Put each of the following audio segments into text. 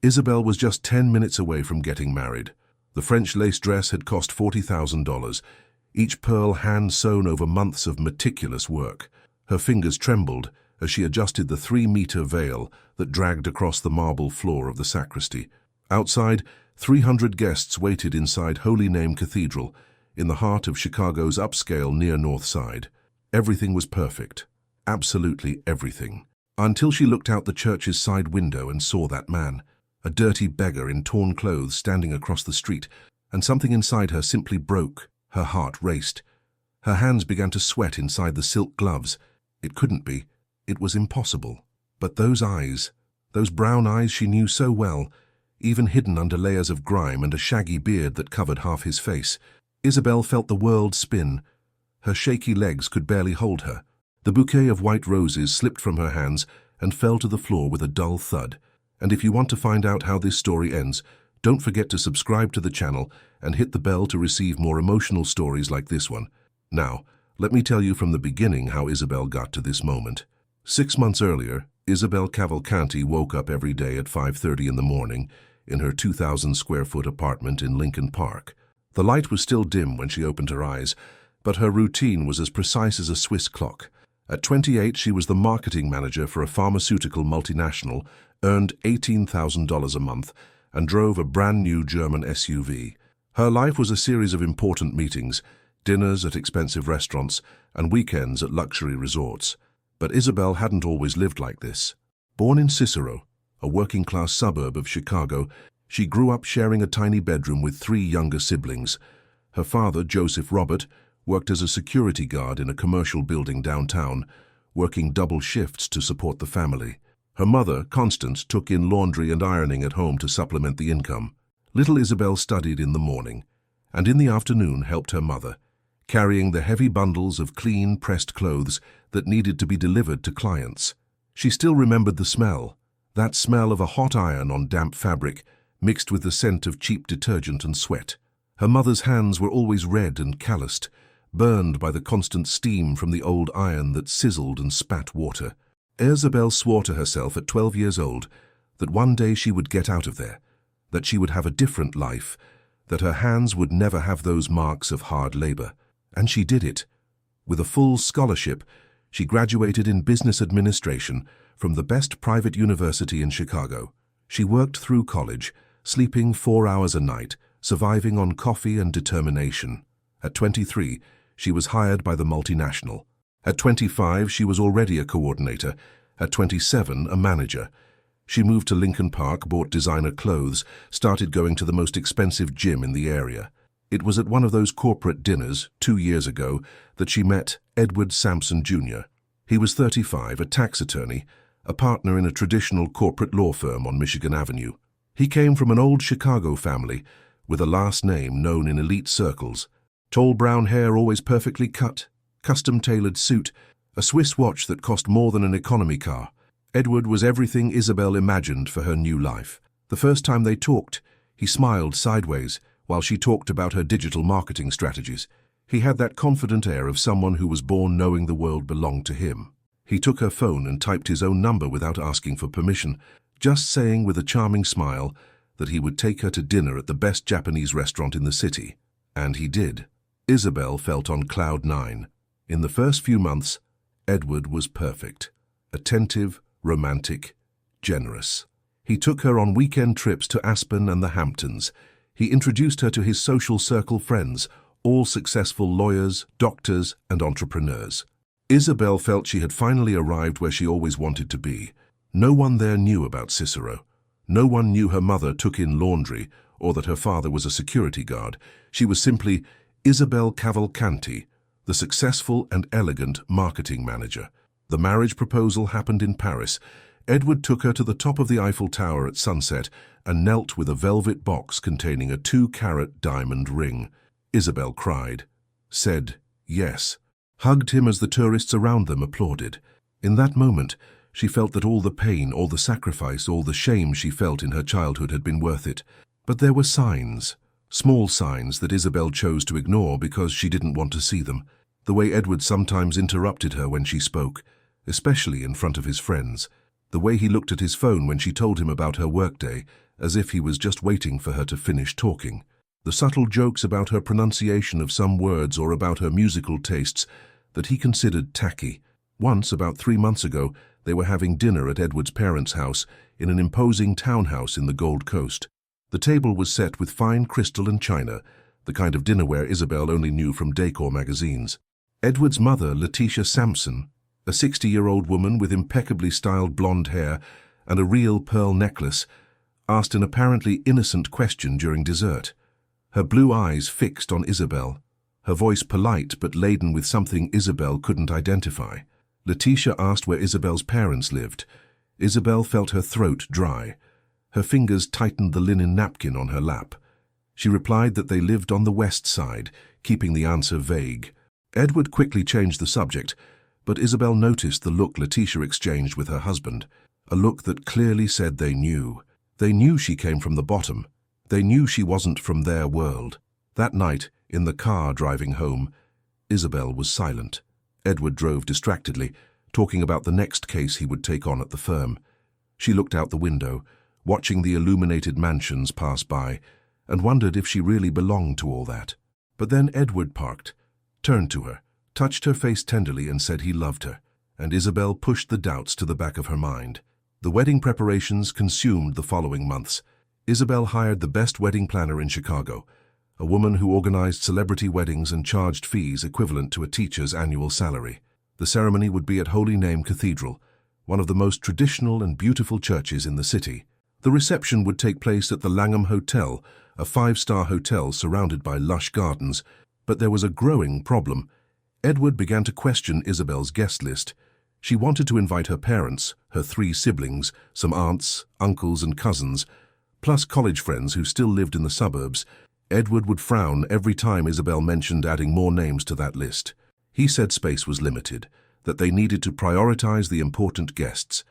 Isabel was just 10 minutes away from getting married. The French lace dress had cost $40,000, each pearl hand-sewn over months of meticulous work. Her fingers trembled as she adjusted the 3-meter veil that dragged across the marble floor of the sacristy. Outside, 300 guests waited inside Holy Name Cathedral, in the heart of Chicago's upscale near North Side. Everything was perfect. Absolutely everything. Until she looked out the church's side window and saw that man, a dirty beggar in torn clothes standing across the street, and something inside her simply broke. Her heart raced. Her hands began to sweat inside the silk gloves. It couldn't be. It was impossible. But those eyes, those brown eyes she knew so well, even hidden under layers of grime and a shaggy beard that covered half his face. Isabel felt the world spin. Her shaky legs could barely hold her. The bouquet of white roses slipped from her hands and fell to the floor with a dull thud. And if you want to find out how this story ends, don't forget to subscribe to the channel and hit the bell to receive more emotional stories like this one. Now, let me tell you from the beginning how Isabel got to this moment. 6 months earlier, Isabel Cavalcanti woke up every day at 5:30 in the morning in her 2,000-square-foot apartment in Lincoln Park. The light was still dim when she opened her eyes, but her routine was as precise as a Swiss clock. At 28, she was the marketing manager for a pharmaceutical multinational, earned $18,000 a month, and drove a brand-new German SUV. Her life was a series of important meetings, dinners at expensive restaurants, and weekends at luxury resorts. But Isabel hadn't always lived like this. Born in Cicero, a working-class suburb of Chicago, she grew up sharing a tiny bedroom with 3 younger siblings. Her father, Joseph Robert, worked as a security guard in a commercial building downtown, working double shifts to support the family. Her mother, Constance, took in laundry and ironing at home to supplement the income. Little Isabel studied in the morning, and in the afternoon helped her mother, carrying the heavy bundles of clean, pressed clothes that needed to be delivered to clients. She still remembered the smell, that smell of a hot iron on damp fabric, mixed with the scent of cheap detergent and sweat. Her mother's hands were always red and calloused, burned by the constant steam from the old iron that sizzled and spat water. Isabel swore to herself at 12 years old that one day she would get out of there, that she would have a different life, that her hands would never have those marks of hard labor. And she did it. With a full scholarship, she graduated in business administration from the best private university in Chicago. She worked through college, sleeping 4 hours a night, surviving on coffee and determination. At 23, she was hired by the multinational. At 25, she was already a coordinator. At 27, a manager. She moved to Lincoln Park, bought designer clothes, started going to the most expensive gym in the area. It was at one of those corporate dinners, 2 years ago, that she met Edward Sampson, Jr. He was 35, a tax attorney, a partner in a traditional corporate law firm on Michigan Avenue. He came from an old Chicago family, with a last name known in elite circles. Tall brown hair always perfectly cut, custom-tailored suit, a Swiss watch that cost more than an economy car. Edward was everything Isabel imagined for her new life. The first time they talked, he smiled sideways while she talked about her digital marketing strategies. He had that confident air of someone who was born knowing the world belonged to him. He took her phone and typed his own number without asking for permission, just saying with a charming smile that he would take her to dinner at the best Japanese restaurant in the city. And he did. Isabel felt on cloud 9. In the first few months, Edward was perfect. Attentive, romantic, generous. He took her on weekend trips to Aspen and the Hamptons. He introduced her to his social circle friends, all successful lawyers, doctors, and entrepreneurs. Isabel felt she had finally arrived where she always wanted to be. No one there knew about Cicero. No one knew her mother took in laundry or that her father was a security guard. She was simply Isabel Cavalcanti, the successful and elegant marketing manager. The marriage proposal happened in Paris. Edward took her to the top of the Eiffel Tower at sunset and knelt with a velvet box containing a 2-carat diamond ring. Isabel cried, said yes, hugged him as the tourists around them applauded. In that moment, she felt that all the pain, all the sacrifice, all the shame she felt in her childhood had been worth it. But there were signs, small signs that Isabel chose to ignore because she didn't want to see them. The way Edward sometimes interrupted her when she spoke, especially in front of his friends. The way he looked at his phone when she told him about her workday as if he was just waiting for her to finish talking. The subtle jokes about her pronunciation of some words or about her musical tastes that he considered tacky. Once, about 3 months ago, they were having dinner at Edward's parents' house in an imposing townhouse in the Gold Coast. The table was set with fine crystal and china, the kind of dinnerware Isabel only knew from decor magazines. Edward's mother, Letitia Sampson, a 60-year-old woman with impeccably styled blonde hair and a real pearl necklace, asked an apparently innocent question during dessert. Her blue eyes fixed on Isabel, her voice polite but laden with something Isabel couldn't identify. Letitia asked where Isabel's parents lived. Isabel felt her throat dry. Her fingers tightened the linen napkin on her lap. She replied that they lived on the west side, keeping the answer vague. Edward quickly changed the subject, but Isabel noticed the look Letitia exchanged with her husband, a look that clearly said they knew. They knew she came from the bottom. They knew she wasn't from their world. That night, in the car driving home, Isabel was silent. Edward drove distractedly, talking about the next case he would take on at the firm. She looked out the window, watching the illuminated mansions pass by, and wondered if she really belonged to all that. But then Edward parked, turned to her, touched her face tenderly and said he loved her, and Isabel pushed the doubts to the back of her mind. The wedding preparations consumed the following months. Isabel hired the best wedding planner in Chicago, a woman who organized celebrity weddings and charged fees equivalent to a teacher's annual salary. The ceremony would be at Holy Name Cathedral, one of the most traditional and beautiful churches in the city. The reception would take place at the Langham Hotel, a 5-star hotel surrounded by lush gardens. But there was a growing problem. Edward began to question Isabel's guest list. She wanted to invite her parents, her 3 siblings, some aunts, uncles and cousins, plus college friends who still lived in the suburbs. Edward would frown every time Isabel mentioned adding more names to that list. He said space was limited, that they needed to prioritize the important guests,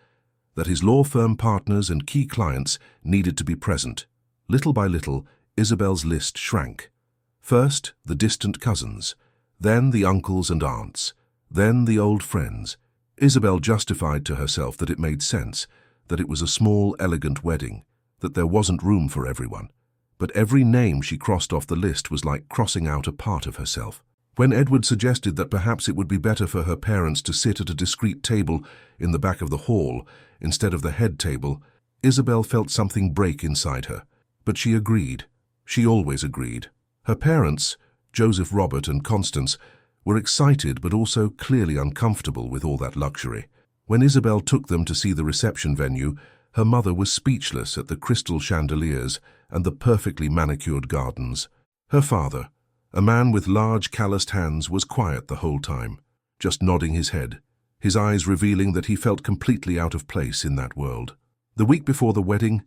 that his law firm partners and key clients needed to be present. Little by little, Isabel's list shrank. First, the distant cousins, then the uncles and aunts, then the old friends. Isabel justified to herself that it made sense, that it was a small, elegant wedding, that there wasn't room for everyone. But every name she crossed off the list was like crossing out a part of herself. When Edward suggested that perhaps it would be better for her parents to sit at a discreet table in the back of the hall instead of the head table, Isabel felt something break inside her. But she agreed. She always agreed. Her parents, Joseph, Robert and Constance, were excited but also clearly uncomfortable with all that luxury. When Isabel took them to see the reception venue, her mother was speechless at the crystal chandeliers and the perfectly manicured gardens. Her father, a man with large calloused hands, was quiet the whole time, just nodding his head, his eyes revealing that he felt completely out of place in that world. The week before the wedding,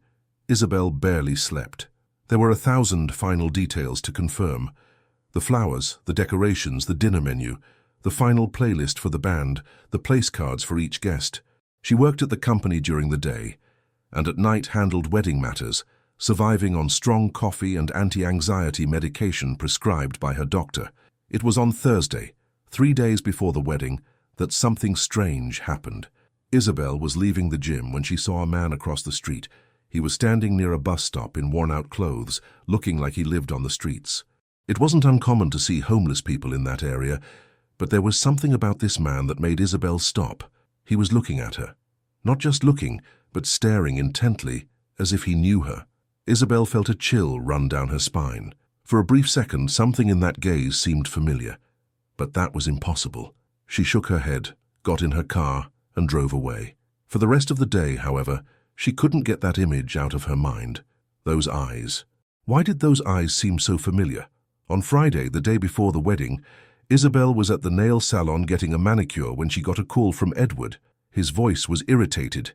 Isabel barely slept. There were 1,000 final details to confirm. The flowers, the decorations, the dinner menu, the final playlist for the band, the place cards for each guest. She worked at the company during the day, and at night handled wedding matters, surviving on strong coffee and anti-anxiety medication prescribed by her doctor. It was on Thursday, 3 days before the wedding, that something strange happened. Isabel was leaving the gym when she saw a man across the street. He was standing near a bus stop in worn-out clothes, looking like he lived on the streets. It wasn't uncommon to see homeless people in that area, but there was something about this man that made Isabel stop. He was looking at her. Not just looking, but staring intently, as if he knew her. Isabel felt a chill run down her spine. For a brief second, something in that gaze seemed familiar. But that was impossible. She shook her head, got in her car, and drove away. For the rest of the day, however, she couldn't get that image out of her mind. Those eyes. Why did those eyes seem so familiar? On Friday, the day before the wedding, Isabel was at the nail salon getting a manicure when she got a call from Edward. His voice was irritated.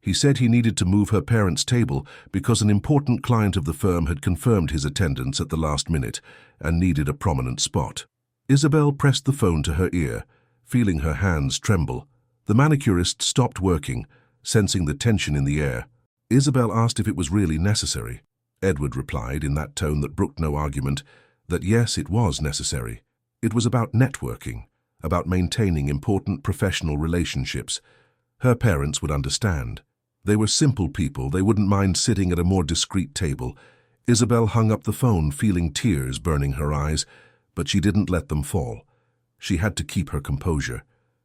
He said he needed to move her parents' table because an important client of the firm had confirmed his attendance at the last minute and needed a prominent spot. Isabel pressed the phone to her ear, feeling her hands tremble. The manicurist stopped working, sensing the tension in the air. Isabel asked if it was really necessary. Edward replied, in that tone that brooked no argument, that yes, it was necessary. It was about networking, about maintaining important professional relationships. Her parents would understand. They were simple people, they wouldn't mind sitting at a more discreet table. Isabel hung up the phone, feeling tears burning her eyes, but she didn't let them fall. She had to keep her composure.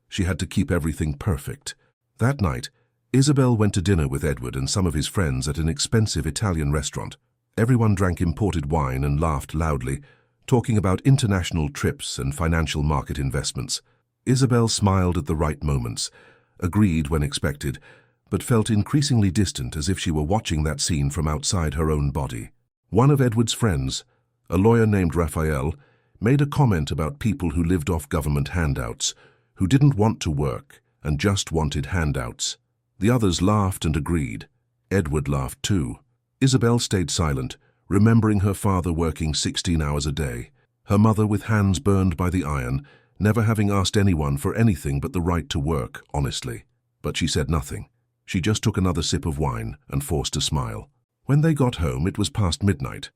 She had to keep everything perfect. That night, Isabel went to dinner with Edward and some of his friends at an expensive Italian restaurant. Everyone drank imported wine and laughed loudly, talking about international trips and financial market investments. Isabel smiled at the right moments, agreed when expected, but felt increasingly distant, as if she were watching that scene from outside her own body. One of Edward's friends, a lawyer named Raphael, made a comment about people who lived off government handouts, who didn't want to work and just wanted handouts. The others laughed and agreed. Edward laughed too. Isabel stayed silent, remembering her father working 16 hours a day, her mother with hands burned by the iron, never having asked anyone for anything but the right to work, honestly. But she said nothing. She just took another sip of wine and forced a smile. When they got home, it was past midnight.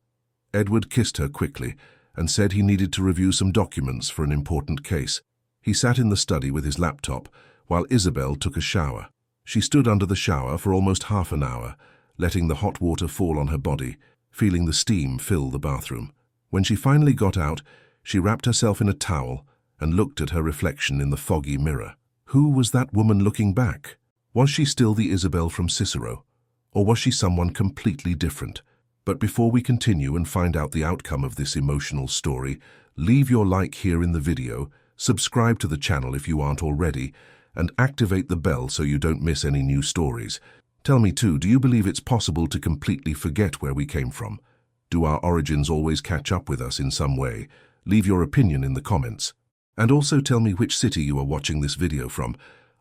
Edward kissed her quickly and said he needed to review some documents for an important case. He sat in the study with his laptop while Isabel took a shower. She stood under the shower for almost half an hour, letting the hot water fall on her body, feeling the steam fill the bathroom. When she finally got out, she wrapped herself in a towel and looked at her reflection in the foggy mirror. Who was that woman looking back? Was she still the Isabel from Cicero, or was she someone completely different? But before we continue and find out the outcome of this emotional story, leave your like here in the video, subscribe to the channel if you aren't already, and activate the bell so you don't miss any new stories. Tell me too, do you believe it's possible to completely forget where we came from? Do our origins always catch up with us in some way? Leave your opinion in the comments. And also tell me which city you are watching this video from.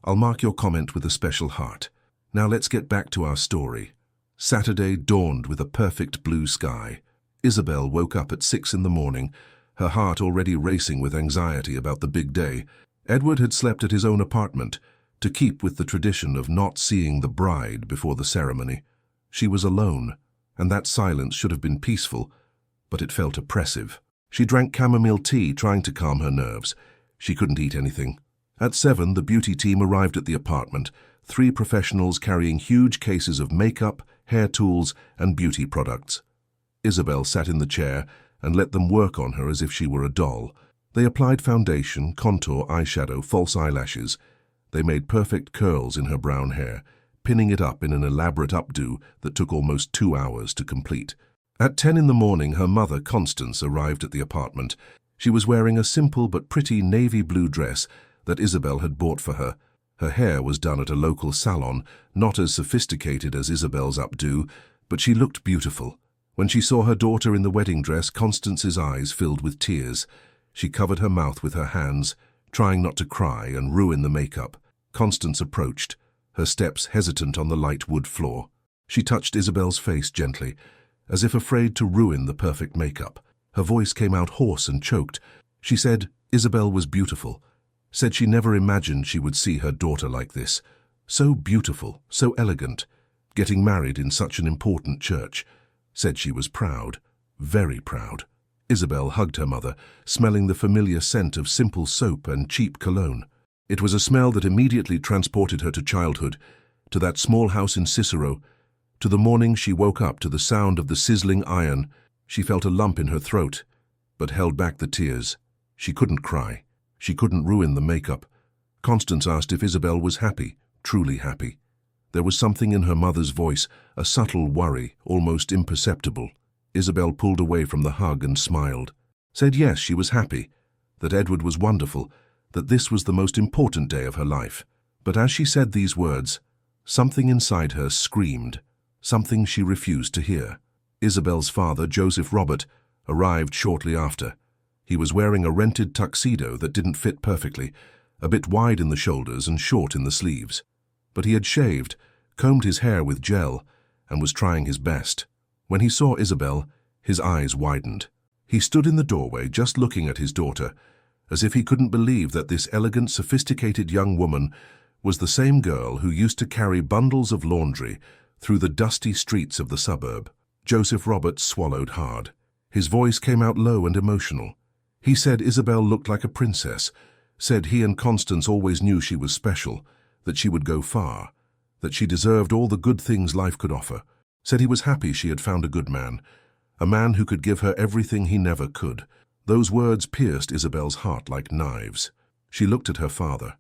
I'll mark your comment with a special heart. Now let's get back to our story. Saturday dawned with a perfect blue sky. Isabel woke up at 6 in the morning, her heart already racing with anxiety about the big day. Edward had slept at his own apartment, to keep with the tradition of not seeing the bride before the ceremony. She was alone, and that silence should have been peaceful, but it felt oppressive. She drank chamomile tea, trying to calm her nerves. She couldn't eat anything. At 7, the beauty team arrived at the apartment, 3 professionals carrying huge cases of makeup, hair tools, and beauty products. Isabel sat in the chair and let them work on her as if she were a doll. They applied foundation, contour, eyeshadow, false eyelashes. They made perfect curls in her brown hair, pinning it up in an elaborate updo that took almost 2 hours to complete. At 10 in the morning, her mother, Constance, arrived at the apartment. She was wearing a simple but pretty navy blue dress that Isabel had bought for her. Her hair was done at a local salon, not as sophisticated as Isabel's updo, but she looked beautiful. When she saw her daughter in the wedding dress, Constance's eyes filled with tears. She covered her mouth with her hands, trying not to cry and ruin the makeup. Constance approached, her steps hesitant on the light wood floor. She touched Isabel's face gently, as if afraid to ruin the perfect makeup. Her voice came out hoarse and choked. She said Isabel was beautiful, said she never imagined she would see her daughter like this. So beautiful, so elegant, getting married in such an important church. Said she was proud, very proud. Isabel hugged her mother, smelling the familiar scent of simple soap and cheap cologne. It was a smell that immediately transported her to childhood, to that small house in Cicero, to the morning she woke up to the sound of the sizzling iron. She felt a lump in her throat, but held back the tears. She couldn't cry. She couldn't ruin the makeup. Constance asked if Isabel was happy, truly happy. There was something in her mother's voice, a subtle worry, almost imperceptible. Isabel pulled away from the hug and smiled. Said yes, she was happy, that Edward was wonderful, that this was the most important day of her life. But as she said these words, something inside her screamed, something she refused to hear. Isabel's father, Joseph Robert, arrived shortly after. He was wearing a rented tuxedo that didn't fit perfectly, a bit wide in the shoulders and short in the sleeves. But he had shaved, combed his hair with gel, and was trying his best. When he saw Isabel, his eyes widened. He stood in the doorway, just looking at his daughter, as if he couldn't believe that this elegant, sophisticated young woman was the same girl who used to carry bundles of laundry through the dusty streets of the suburb. Joseph Roberts swallowed hard. His voice came out low and emotional. He said Isabel looked like a princess, said he and Constance always knew she was special, that she would go far, that she deserved all the good things life could offer, said he was happy she had found a man who could give her everything he never could. Those words pierced Isabel's heart like knives. She looked at her father,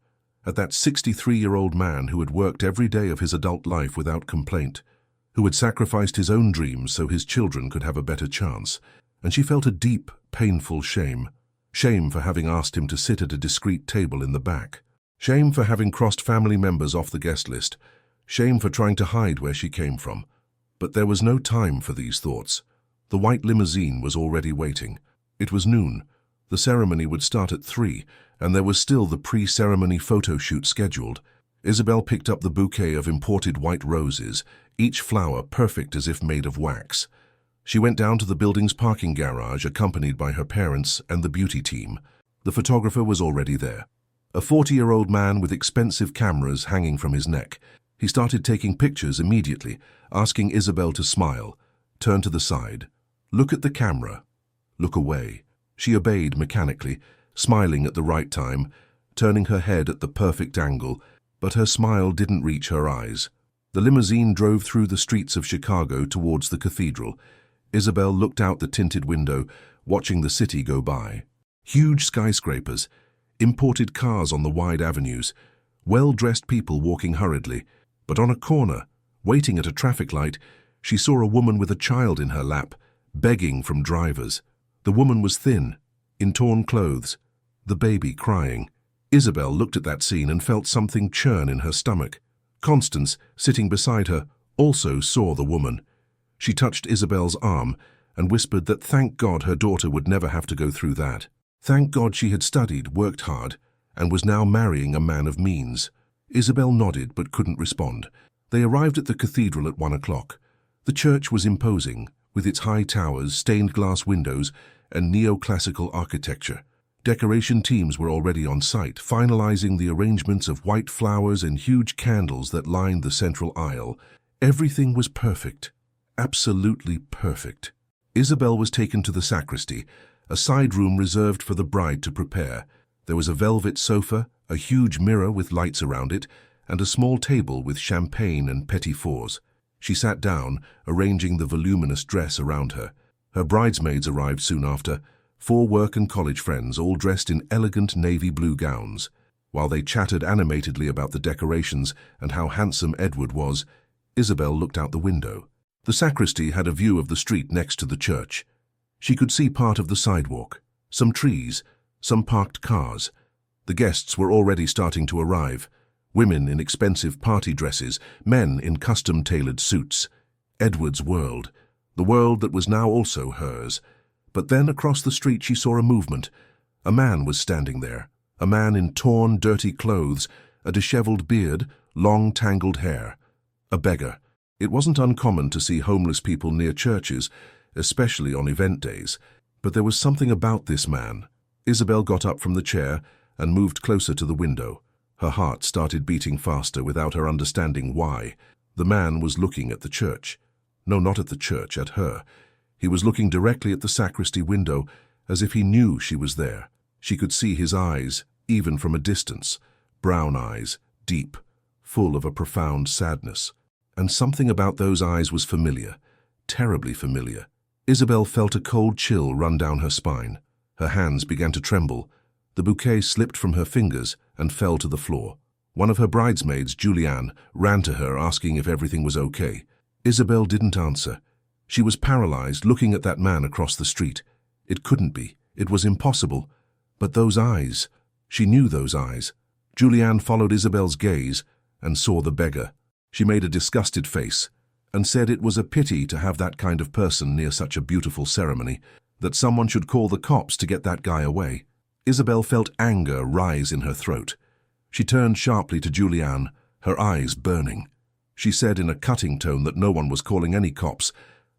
at that 63-year-old man who had worked every day of his adult life without complaint, who had sacrificed his own dreams so his children could have a better chance, and she felt a deep, painful shame. Shame for having asked him to sit at a discreet table in the back. Shame for having crossed family members off the guest list. Shame for trying to hide where she came from. But there was no time for these thoughts. The white limousine was already waiting. It was noon. The ceremony would start at 3, and there was still the pre-ceremony photo shoot scheduled. Isabel picked up the bouquet of imported white roses, each flower perfect as if made of wax. She went down to the building's parking garage, accompanied by her parents and the beauty team. The photographer was already there. A 40-year-old man with expensive cameras hanging from his neck. He started taking pictures immediately, asking Isabel to smile, turn to the side, look at the camera, look away. She obeyed mechanically, smiling at the right time, turning her head at the perfect angle, but her smile didn't reach her eyes. The limousine drove through the streets of Chicago towards the cathedral. Isabel looked out the tinted window, watching the city go by. Huge skyscrapers, imported cars on the wide avenues, well-dressed people walking hurriedly. But on a corner, waiting at a traffic light, she saw a woman with a child in her lap, begging from drivers. The woman was thin, in torn clothes, the baby crying. Isabel looked at that scene and felt something churn in her stomach. Constance, sitting beside her, also saw the woman. She touched Isabel's arm and whispered that thank God her daughter would never have to go through that. Thank God she had studied, worked hard, and was now marrying a man of means. Isabel nodded but couldn't respond. They arrived at the cathedral at 1 o'clock. The church was imposing, with its high towers, stained glass windows, and neoclassical architecture. Decoration teams were already on site, finalizing the arrangements of white flowers and huge candles that lined the central aisle. Everything was perfect. Absolutely perfect. Isabel was taken to the sacristy, a side room reserved for the bride to prepare. There was a velvet sofa, a huge mirror with lights around it, and a small table with champagne and petit fours. She sat down, arranging the voluminous dress around her. Her bridesmaids arrived soon after, 4 work and college friends, all dressed in elegant navy blue gowns. While they chattered animatedly about the decorations and how handsome Edward was, Isabel looked out the window. The sacristy had a view of the street next to the church. She could see part of the sidewalk, some trees, some parked cars. The guests were already starting to arrive. Women in expensive party dresses, men in custom-tailored suits. Edward's world, the world that was now also hers. But then across the street she saw a movement. A man was standing there, a man in torn, dirty clothes, a disheveled beard, long tangled hair. A beggar. It wasn't uncommon to see homeless people near churches, especially on event days. But there was something about this man. Isabel got up from the chair and moved closer to the window. Her heart started beating faster without her understanding why. The man was looking at the church. No, not at the church, at her. He was looking directly at the sacristy window, as if he knew she was there. She could see his eyes, even from a distance. Brown eyes, deep, full of a profound sadness. And something about those eyes was familiar, terribly familiar. Isabel felt a cold chill run down her spine. Her hands began to tremble. The bouquet slipped from her fingers and fell to the floor. One of her bridesmaids, Julianne, ran to her asking if everything was okay. Isabel didn't answer. She was paralyzed, looking at that man across the street. It couldn't be. It was impossible. But those eyes, she knew those eyes. Julianne followed Isabel's gaze and saw the beggar. She made a disgusted face and said it was a pity to have that kind of person near such a beautiful ceremony, that someone should call the cops to get that guy away. Isabel felt anger rise in her throat. She turned sharply to Julianne, her eyes burning. She said in a cutting tone that no one was calling any cops,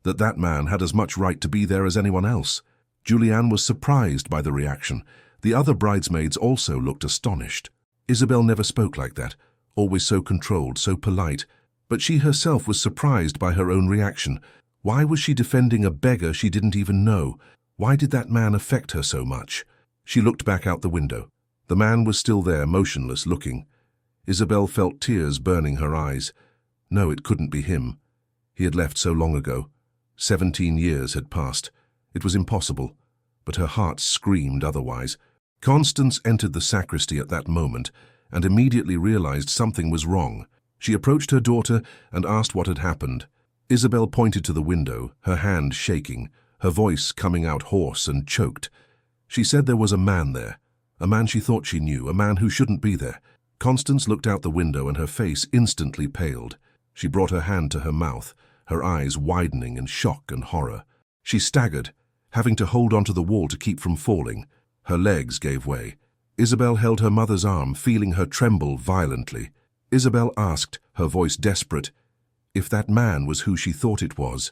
that that man had as much right to be there as anyone else. Julianne was surprised by the reaction. The other bridesmaids also looked astonished. Isabel never spoke like that, always so controlled, so polite. But she herself was surprised by her own reaction. Why was she defending a beggar she didn't even know? Why did that man affect her so much? She looked back out the window. The man was still there, motionless, looking. Isabel felt tears burning her eyes. No, it couldn't be him. He had left so long ago. 17 years had passed. It was impossible, but her heart screamed otherwise. Constance entered the sacristy at that moment and immediately realized something was wrong. She approached her daughter and asked what had happened. Isabel pointed to the window, her hand shaking, her voice coming out hoarse and choked. She said there was a man there, a man she thought she knew, a man who shouldn't be there. Constance looked out the window and her face instantly paled. She brought her hand to her mouth, her eyes widening in shock and horror. She staggered, having to hold onto the wall to keep from falling. Her legs gave way. Isabel held her mother's arm, feeling her tremble violently. Isabel asked, her voice desperate, if that man was who she thought it was.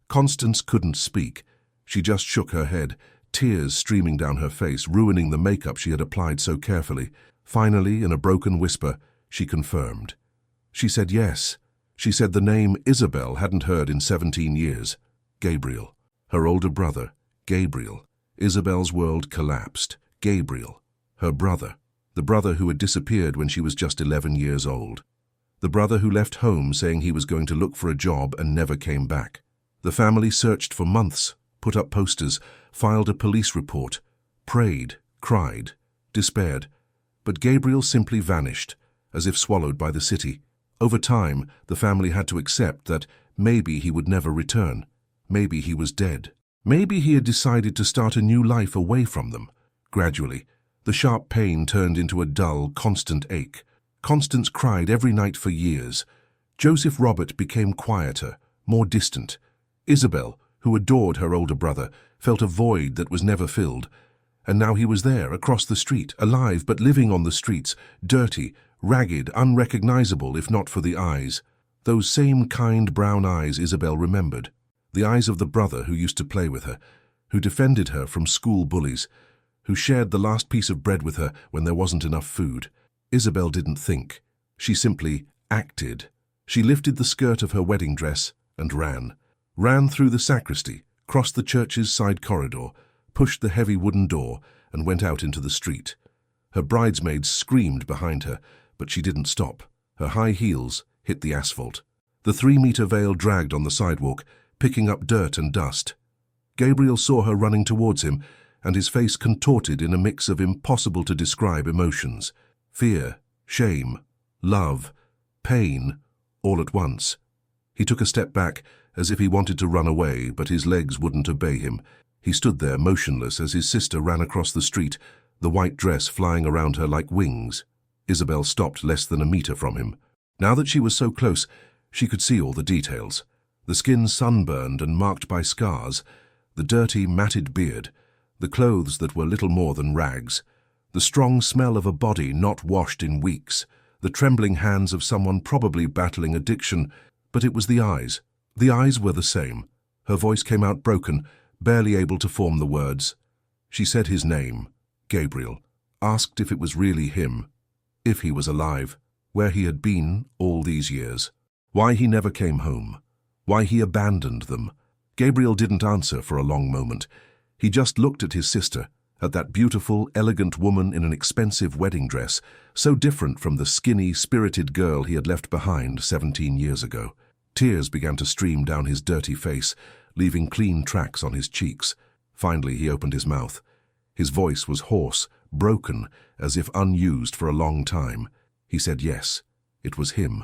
Constance couldn't speak. She just shook her head, tears streaming down her face, ruining the makeup she had applied so carefully. Finally, in a broken whisper, she confirmed. She said yes. She said the name Isabel hadn't heard in 17 years. Gabriel. Her older brother, Gabriel. Isabel's world collapsed. Gabriel. Her brother. The brother who had disappeared when she was just 11 years old. The brother who left home saying he was going to look for a job and never came back. The family searched for months, put up posters, filed a police report, prayed, cried, despaired. But Gabriel simply vanished, as if swallowed by the city. Over time, the family had to accept that maybe he would never return. Maybe he was dead. Maybe he had decided to start a new life away from them. Gradually, the sharp pain turned into a dull, constant ache. Constance cried every night for years. Joseph Robert became quieter, more distant. Isabel, who adored her older brother, felt a void that was never filled. And now he was there, across the street, alive but living on the streets, dirty, ragged, unrecognizable if not for the eyes. Those same kind brown eyes Isabel remembered. The eyes of the brother who used to play with her, who defended her from school bullies, who shared the last piece of bread with her when there wasn't enough food. Isabel didn't think. She simply acted. She lifted the skirt of her wedding dress and ran. Ran through the sacristy, crossed the church's side corridor, pushed the heavy wooden door, and went out into the street. Her bridesmaids screamed behind her, but she didn't stop. Her high heels hit the asphalt. The 3-meter veil dragged on the sidewalk, picking up dirt and dust. Gabriel saw her running towards him, and his face contorted in a mix of impossible-to-describe emotions. Fear, shame, love, pain, all at once. He took a step back, as if he wanted to run away, but his legs wouldn't obey him. He stood there motionless as his sister ran across the street, the white dress flying around her like wings. Isabel stopped less than a meter from him. Now that she was so close, she could see all the details. The skin sunburned and marked by scars, the dirty, matted beard, the clothes that were little more than rags, the strong smell of a body not washed in weeks, the trembling hands of someone probably battling addiction, but it was the eyes. The eyes were the same. Her voice came out broken, barely able to form the words. She said his name, Gabriel, asked if it was really him, if he was alive, where he had been all these years, why he never came home, why he abandoned them. Gabriel didn't answer for a long moment. He just looked at his sister, at that beautiful, elegant woman in an expensive wedding dress, so different from the skinny, spirited girl he had left behind 17 years ago. Tears began to stream down his dirty face, leaving clean tracks on his cheeks. Finally, he opened his mouth. His voice was hoarse, broken, as if unused for a long time. He said yes. It was him.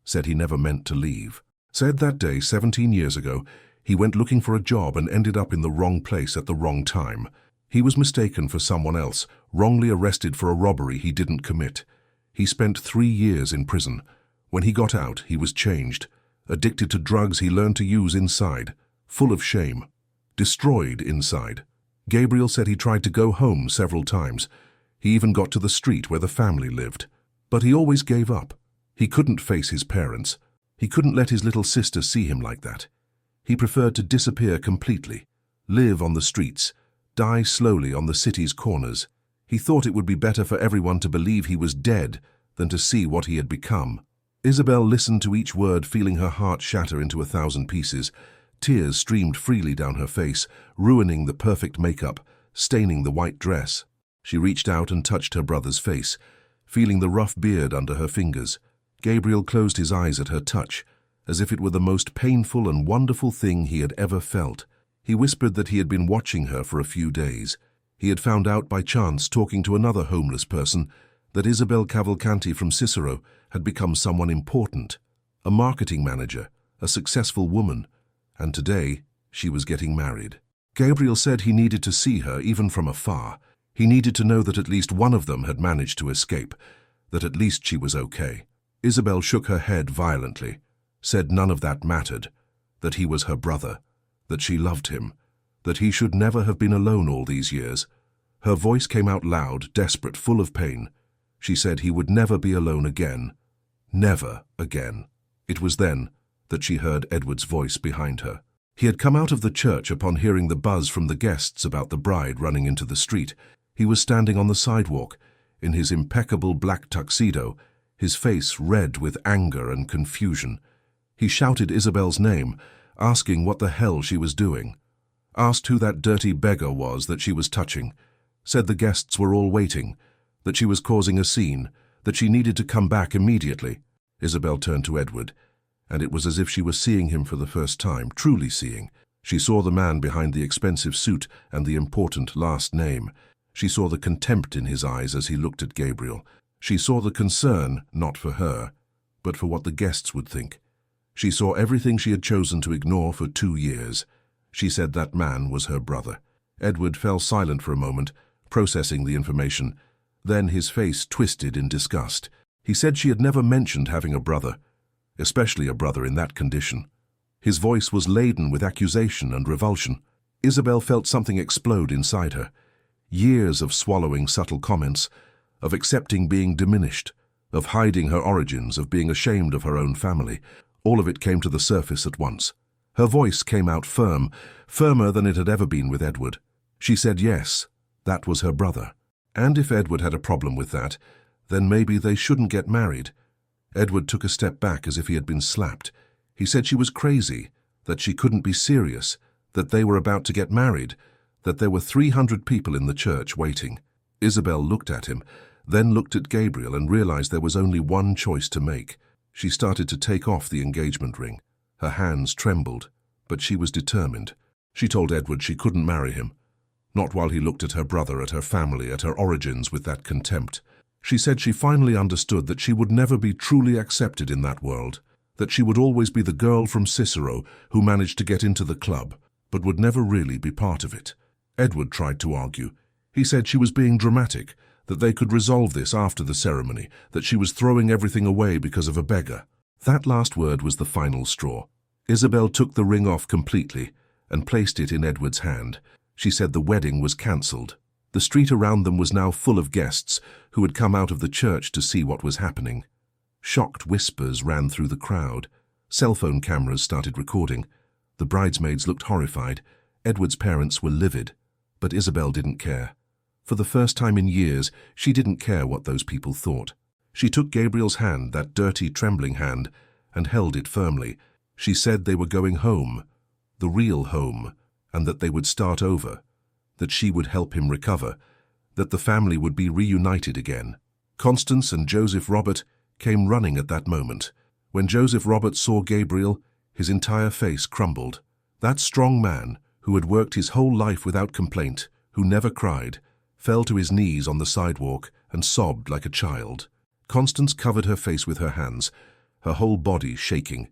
Said he never meant to leave. Said that day, 17 years ago, he went looking for a job and ended up in the wrong place at the wrong time. He was mistaken for someone else, wrongly arrested for a robbery he didn't commit. He spent 3 years in prison. When he got out, he was changed. Addicted to drugs he learned to use inside, full of shame, destroyed inside. Gabriel said he tried to go home several times. He even got to the street where the family lived. But he always gave up. He couldn't face his parents. He couldn't let his little sister see him like that. He preferred to disappear completely, live on the streets, die slowly on the city's corners. He thought it would be better for everyone to believe he was dead than to see what he had become. Isabel listened to each word, feeling her heart shatter into 1,000 pieces. Tears streamed freely down her face, ruining the perfect makeup, staining the white dress. She reached out and touched her brother's face, feeling the rough beard under her fingers. Gabriel closed his eyes at her touch, as if it were the most painful and wonderful thing he had ever felt. He whispered that he had been watching her for a few days. He had found out by chance, talking to another homeless person, that Isabel Cavalcanti from Cicero had become someone important, a marketing manager, a successful woman, and today she was getting married. Gabriel said he needed to see her even from afar. He needed to know that at least one of them had managed to escape, that at least she was okay. Isabel shook her head violently, said none of that mattered, that he was her brother, that she loved him, that he should never have been alone all these years. Her voice came out loud, desperate, full of pain. She said he would never be alone again. Never again. It was then that she heard Edward's voice behind her. He had come out of the church upon hearing the buzz from the guests about the bride running into the street. He was standing on the sidewalk, in his impeccable black tuxedo, his face red with anger and confusion. He shouted Isabel's name, asking what the hell she was doing. Asked who that dirty beggar was that she was touching. Said the guests were all waiting, that she was causing a scene, that she needed to come back immediately. Isabel turned to Edward, and it was as if she was seeing him for the first time, truly seeing. She saw the man behind the expensive suit and the important last name. She saw the contempt in his eyes as he looked at Gabriel. She saw the concern, not for her, but for what the guests would think. She saw everything she had chosen to ignore for 2 years. She said that man was her brother. Edward fell silent for a moment, processing the information. Then his face twisted in disgust. He said she had never mentioned having a brother, especially a brother in that condition. His voice was laden with accusation and revulsion. Isabel felt something explode inside her. Years of swallowing subtle comments, of accepting being diminished, of hiding her origins, of being ashamed of her own family. All of it came to the surface at once. Her voice came out firm, firmer than it had ever been with Edward. She said yes, that was her brother. And if Edward had a problem with that, then maybe they shouldn't get married. Edward took a step back as if he had been slapped. He said she was crazy, that she couldn't be serious, that they were about to get married, that there were 300 people in the church waiting. Isabel looked at him, then looked at Gabriel and realized there was only one choice to make. She started to take off the engagement ring. Her hands trembled, but she was determined. She told Edward she couldn't marry him. Not while he looked at her brother, at her family, at her origins with that contempt. She said she finally understood that she would never be truly accepted in that world, that she would always be the girl from Cicero who managed to get into the club, but would never really be part of it. Edward tried to argue. He said she was being dramatic, that they could resolve this after the ceremony, that she was throwing everything away because of a beggar. That last word was the final straw. Isabel took the ring off completely and placed it in Edward's hand. She said the wedding was cancelled. The street around them was now full of guests who had come out of the church to see what was happening. Shocked whispers ran through the crowd. Cell phone cameras started recording. The bridesmaids looked horrified. Edward's parents were livid. But Isabel didn't care. For the first time in years, she didn't care what those people thought. She took Gabriel's hand, that dirty, trembling hand, and held it firmly. She said they were going home, the real home, and that they would start over, that she would help him recover, that the family would be reunited again. Constance and Joseph Robert came running at that moment. When Joseph Robert saw Gabriel, his entire face crumbled. That strong man, who had worked his whole life without complaint, who never cried, fell to his knees on the sidewalk and sobbed like a child. Constance covered her face with her hands, her whole body shaking.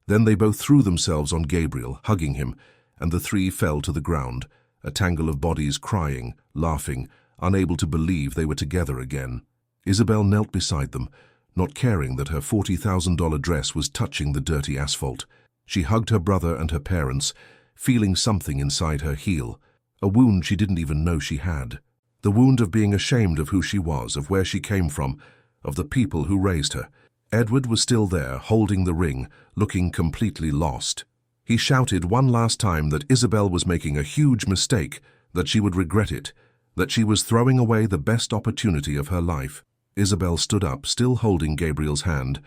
Then they both threw themselves on Gabriel, hugging him, and the three fell to the ground, a tangle of bodies crying, laughing, unable to believe they were together again. Isabel knelt beside them, not caring that her $40,000 dress was touching the dirty asphalt. She hugged her brother and her parents, feeling something inside her heal, a wound she didn't even know she had. The wound of being ashamed of who she was, of where she came from, of the people who raised her. Edward was still there, holding the ring, looking completely lost. He shouted one last time that Isabel was making a huge mistake, that she would regret it, that she was throwing away the best opportunity of her life. Isabel stood up, still holding Gabriel's hand,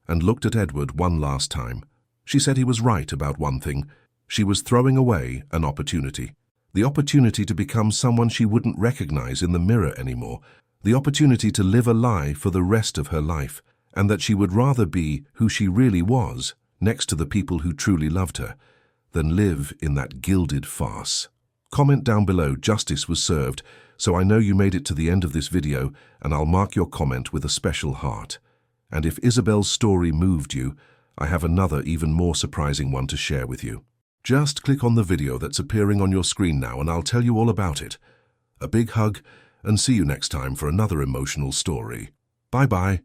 and looked at Edward one last time. She said he was right about one thing. She was throwing away an opportunity. The opportunity to become someone she wouldn't recognize in the mirror anymore. The opportunity to live a lie for the rest of her life. and that she would rather be who she really was, next to the people who truly loved her, than live in that gilded farce. Comment down below, justice was served, so I know you made it to the end of this video, and I'll mark your comment with a special heart. And if Isabel's story moved you, I have another even more surprising one to share with you. Just click on the video that's appearing on your screen now and I'll tell you all about it. A big hug, and see you next time for another emotional story. Bye-bye.